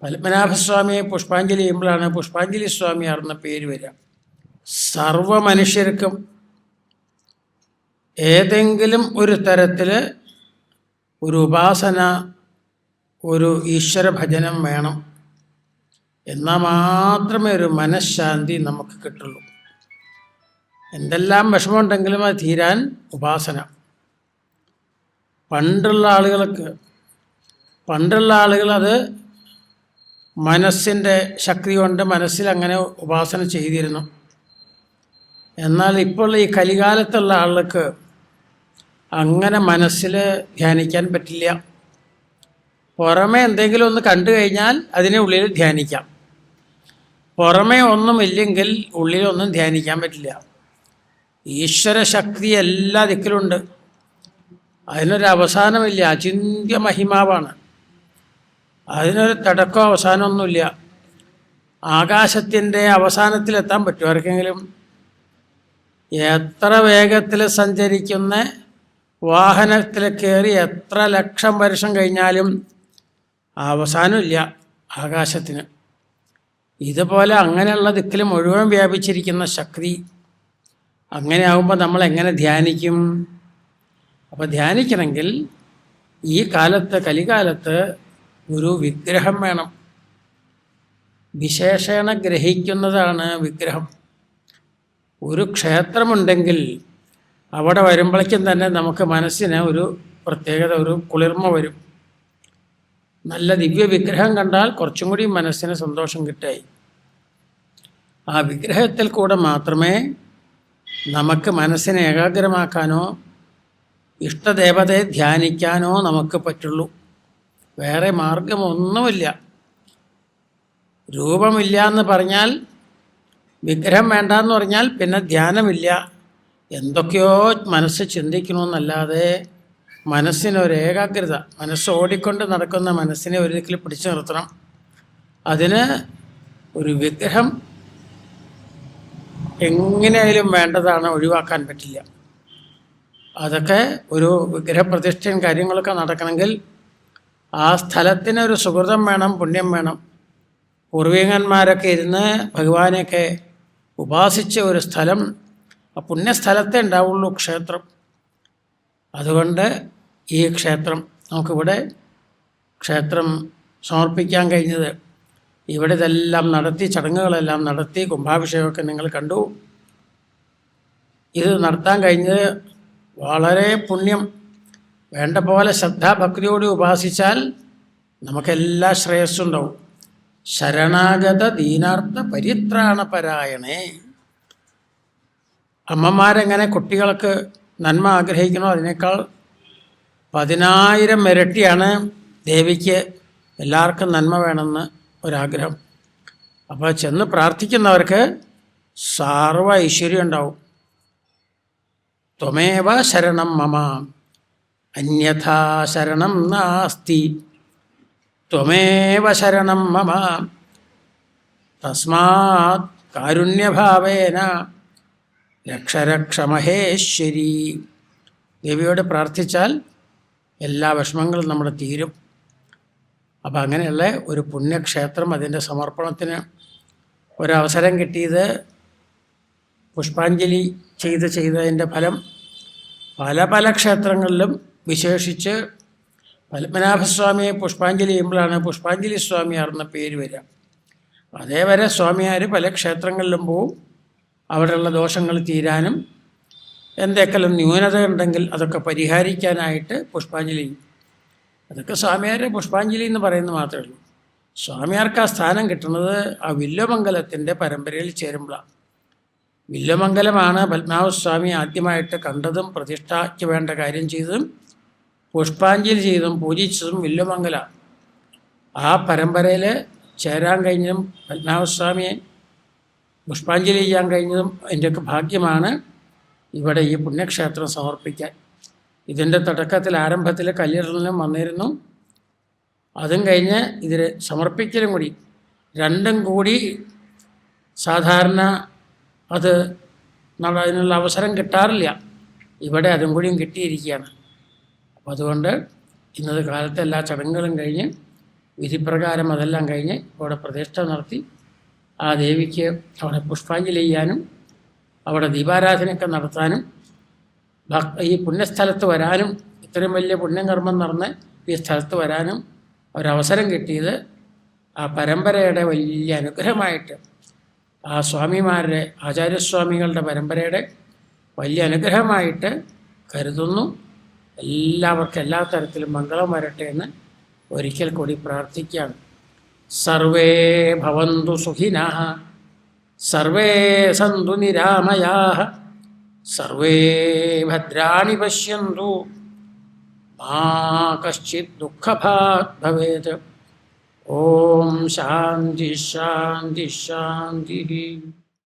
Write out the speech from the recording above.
പത്മനാഭസ്വാമിയെ പുഷ്പാഞ്ജലി ചെയ്യുമ്പോഴാണ് പുഷ്പാഞ്ജലി സ്വാമിയാർന്ന പേര് വരിക. സർവ മനുഷ്യർക്കും ഏതെങ്കിലും ഒരു തരത്തിൽ ഒരു ഉപാസന, ഒരു ഈശ്വര ഭജനം വേണം. എന്നാൽ മാത്രമേ ഒരു മനഃശാന്തി നമുക്ക് കിട്ടുള്ളൂ. എന്തെല്ലാം വിഷമമുണ്ടെങ്കിലും അത് തീരാൻ ഉപാസന. പണ്ടുള്ള ആളുകൾ അത് മനസ്സിൻ്റെ ശക്തി കൊണ്ട് മനസ്സിൽ അങ്ങനെ ഉപാസന ചെയ്തിരുന്നു. എന്നാൽ ഇപ്പോൾ ഈ കലികാലത്തുള്ള ആൾക്ക് അങ്ങനെ മനസ്സിൽ ധ്യാനിക്കാൻ പറ്റില്ല. പുറമേ എന്തെങ്കിലും ഒന്ന് കണ്ടു കഴിഞ്ഞാൽ അതിനെ ഉള്ളിൽ ധ്യാനിക്കാം. പുറമേ ഒന്നുമില്ലെങ്കിൽ ഉള്ളിലൊന്നും ധ്യാനിക്കാൻ പറ്റില്ല. ഈശ്വര ശക്തി എല്ലാ ദിക്കിലുണ്ട്. അതിനൊരു അവസാനമില്ല. അചിന്ത്യ മഹിമാവാണ്. അതിനൊരു തുടക്കമോ അവസാനമൊന്നുമില്ല. ആകാശത്തിൻ്റെ അവസാനത്തിലെത്താൻ പറ്റും ആർക്കെങ്കിലും? എത്ര വേഗത്തിൽ സഞ്ചരിക്കുന്ന വാഹനത്തിൽ കയറി എത്ര ലക്ഷം വർഷം കഴിഞ്ഞാലും അവസാനമില്ല ആകാശത്തിന്. ഇതുപോലെ അങ്ങനെയുള്ള ദിക്കിൽ മുഴുവൻ വ്യാപിച്ചിരിക്കുന്ന ശക്തി. അങ്ങനെ ആകുമ്പോൾ നമ്മൾ എങ്ങനെ ധ്യാനിക്കും? അപ്പോൾ ധ്യാനിക്കണമെങ്കിൽ ഈ കാലത്ത്, കലികാലത്ത് ഒരു വിഗ്രഹം വേണം. വിശേഷണ ഗ്രഹിക്കുന്നതാണ് വിഗ്രഹം. ഒരു ക്ഷേത്രമുണ്ടെങ്കിൽ അവിടെ വരുമ്പോഴേക്കും തന്നെ നമുക്ക് മനസ്സിന് ഒരു പ്രത്യേകത, ഒരു കുളിർമ വരും. നല്ല ദിവ്യ വിഗ്രഹം കണ്ടാൽ കുറച്ചും കൂടി മനസ്സിന് സന്തോഷം കിട്ടായി. ആ വിഗ്രഹത്തിൽ കൂടെ മാത്രമേ നമുക്ക് മനസ്സിനെ ഏകാഗ്രമാക്കാനോ ഇഷ്ടദേവതയെ ധ്യാനിക്കാനോ നമുക്ക് പറ്റുള്ളൂ. വേറെ മാർഗമൊന്നുമില്ല. രൂപമില്ല എന്ന് പറഞ്ഞാൽ, വിഗ്രഹം വേണ്ടെന്ന് പറഞ്ഞാൽ പിന്നെ ധ്യാനമില്ല. എന്തൊക്കെയോ മനസ്സ് ചിന്തിക്കണമെന്നല്ലാതെ മനസ്സിനൊരു ഏകാഗ്രത, മനസ്സ് ഓടിക്കൊണ്ട് നടക്കുന്ന മനസ്സിനെ ഒരിക്കലും പിടിച്ചു നിർത്തണം. അതിന് ഒരു വിഗ്രഹം എങ്ങനെയായാലും വേണ്ടതാണ്, ഒഴിവാക്കാൻ പറ്റില്ല. അതൊക്കെ ഒരു വിഗ്രഹപ്രതിഷ്ഠയും കാര്യങ്ങളൊക്കെ നടക്കണമെങ്കിൽ ആ സ്ഥലത്തിനൊരു സുഹൃതം വേണം, പുണ്യം വേണം. പൂർവികന്മാരൊക്കെ ഇരുന്ന് ഭഗവാനെയൊക്കെ ഉപാസിച്ച ഒരു സ്ഥലം, ആ പുണ്യസ്ഥലത്തേ ഉണ്ടാവുള്ളൂ ക്ഷേത്രം. അതുകൊണ്ട് ഈ ക്ഷേത്രം നമുക്കിവിടെ ക്ഷേത്രം സമർപ്പിക്കാൻ കഴിഞ്ഞത്, ഇവിടെ ഇതെല്ലാം നടത്തി, ചടങ്ങുകളെല്ലാം നടത്തി, കുംഭാഭിഷേകമൊക്കെ നിങ്ങൾ കണ്ടു. ഇത് നടത്താൻ കഴിഞ്ഞത് വളരെ പുണ്യം. വേണ്ട പോലെ ശ്രദ്ധാഭക്തിയോട് ഉപാസിച്ചാൽ നമുക്കെല്ലാ ശ്രേയസ്സുണ്ടാവും. ശരണാഗത ദീനാർത്ഥ പരിത്രാണപരായണേ. അമ്മമാരെങ്ങനെ കുട്ടികൾക്ക് നന്മ ആഗ്രഹിക്കണോ അതിനേക്കാൾ 10,000 ഇരട്ടിയാണ് ദേവിക്ക് എല്ലാവർക്കും നന്മ വേണമെന്ന് ഒരാഗ്രഹം. അപ്പോൾ ചെന്ന് പ്രാർത്ഥിക്കുന്നവർക്ക് സർവ്വ ഐശ്വര്യം ഉണ്ടാവും. ത്വമേവ ശരണം മമ അന്യഥാ ശരണം നാസ്തി, ത്വമേവ ശരണം മമ തസ്മാത് കാരുണ്യഭാവേന രക്ഷ രക്ഷ മഹേശ്വരി. ദേവിയോട് പ്രാർത്ഥിച്ചാൽ എല്ലാ വിഷമങ്ങളും നമ്മുടെ തീരും. അപ്പം അങ്ങനെയുള്ള ഒരു പുണ്യക്ഷേത്രം, അതിൻ്റെ സമർപ്പണത്തിന് ഒരവസരം കിട്ടിയത് പുഷ്പാഞ്ജലി ചെയ്തതിൻ്റെ ഫലം പല ക്ഷേത്രങ്ങളിലും, വിശേഷിച്ച് പത്മനാഭസ്വാമിയെ പുഷ്പാഞ്ജലി ചെയ്യുമ്പോഴാണ് പുഷ്പാഞ്ജലി സ്വാമിയാർന്ന പേര് വരിക. അതേവരെ സ്വാമിയാർ പല ക്ഷേത്രങ്ങളിലും പോവും. അവിടെയുള്ള ദോഷങ്ങൾ തീരാനും എന്തൊക്കെല്ലാം ന്യൂനത ഉണ്ടെങ്കിൽ അതൊക്കെ പരിഹരിക്കാനായിട്ട് പുഷ്പാഞ്ജലി ചെയ്യും. അതൊക്കെ സ്വാമിയാരെ പുഷ്പാഞ്ജലി എന്ന് പറയുന്നത് മാത്രമേ ഉള്ളൂ. സ്വാമിയാർക്ക് ആ സ്ഥാനം കിട്ടുന്നത് ആ വില്വമംഗലത്തിൻ്റെ പരമ്പരയിൽ ചേരുമ്പോഴാണ്. വില്വമംഗലമാണ് പത്മനാഭസ്വാമി ആദ്യമായിട്ട് കണ്ടതും പ്രതിഷ്ഠയ്ക്ക് വേണ്ട കാര്യം ചെയ്തതും പുഷ്പാഞ്ജലി ചെയ്തതും പൂജിച്ചതും വില്വമംഗല. ആ പരമ്പരയിൽ ചേരാൻ കഴിഞ്ഞതും പത്മനാഭസ്വാമിയെ പുഷ്പാഞ്ജലി ചെയ്യാൻ കഴിഞ്ഞതും എൻ്റെയൊക്കെ ഭാഗ്യമാണ്. ഇവിടെ ഈ പുണ്യക്ഷേത്രം സമർപ്പിക്കാൻ ഇതിൻ്റെ തുടക്കത്തിൽ, ആരംഭത്തിൽ കല്ലിടലിനും വന്നിരുന്നു. അതും കഴിഞ്ഞ് ഇതിൽ സമർപ്പിക്കലും കൂടി, രണ്ടും കൂടി സാധാരണ അത് അതിനുള്ള അവസരം കിട്ടാറില്ല. ഇവിടെ അതും കൂടിയും കിട്ടിയിരിക്കുകയാണ്. അപ്പോൾ അതുകൊണ്ട് ഇന്നത്തെ കാലത്തെ എല്ലാ ചടങ്ങുകളും കഴിഞ്ഞ് വിധിപ്രകാരം അതെല്ലാം കഴിഞ്ഞ് അവിടെ പ്രതിഷ്ഠ നടത്തി ആ ദേവിക്ക് അവിടെ പുഷ്പാഞ്ജലി ചെയ്യാനും അവിടെ ദീപാരാധനയൊക്കെ നടത്താനും ഈ പുണ്യസ്ഥലത്ത് വരാനും ഇത്രയും വലിയ പുണ്യകർമ്മം നടന്ന് ഈ സ്ഥലത്ത് വരാനും ഒരവസരം കിട്ടിയത് ആ പരമ്പരയുടെ വലിയ അനുഗ്രഹമായിട്ട് ആ സ്വാമിമാരുടെ ആചാര്യസ്വാമികളുടെ പരമ്പരയുടെ വലിയ അനുഗ്രഹമായിട്ട് കരുതുന്നു. എല്ലാവർക്കും എല്ലാ തരത്തിലും മംഗളം വരട്ടെ എന്ന് ഒരിക്കൽ കൂടി പ്രാർത്ഥിക്കുകയാണ്. സർവേ ഭവന്തു സുഖിനഃ, സർവേ സന്തു നിരാമയാഃ, സർവേ ഭദ്രാണി പശ്യന്തു, മാ കശ്ചിത് ദുഃഖഭാഗ് ഭവേത്. ഓം ശാന്തി ശാന്തി ശാന്തി.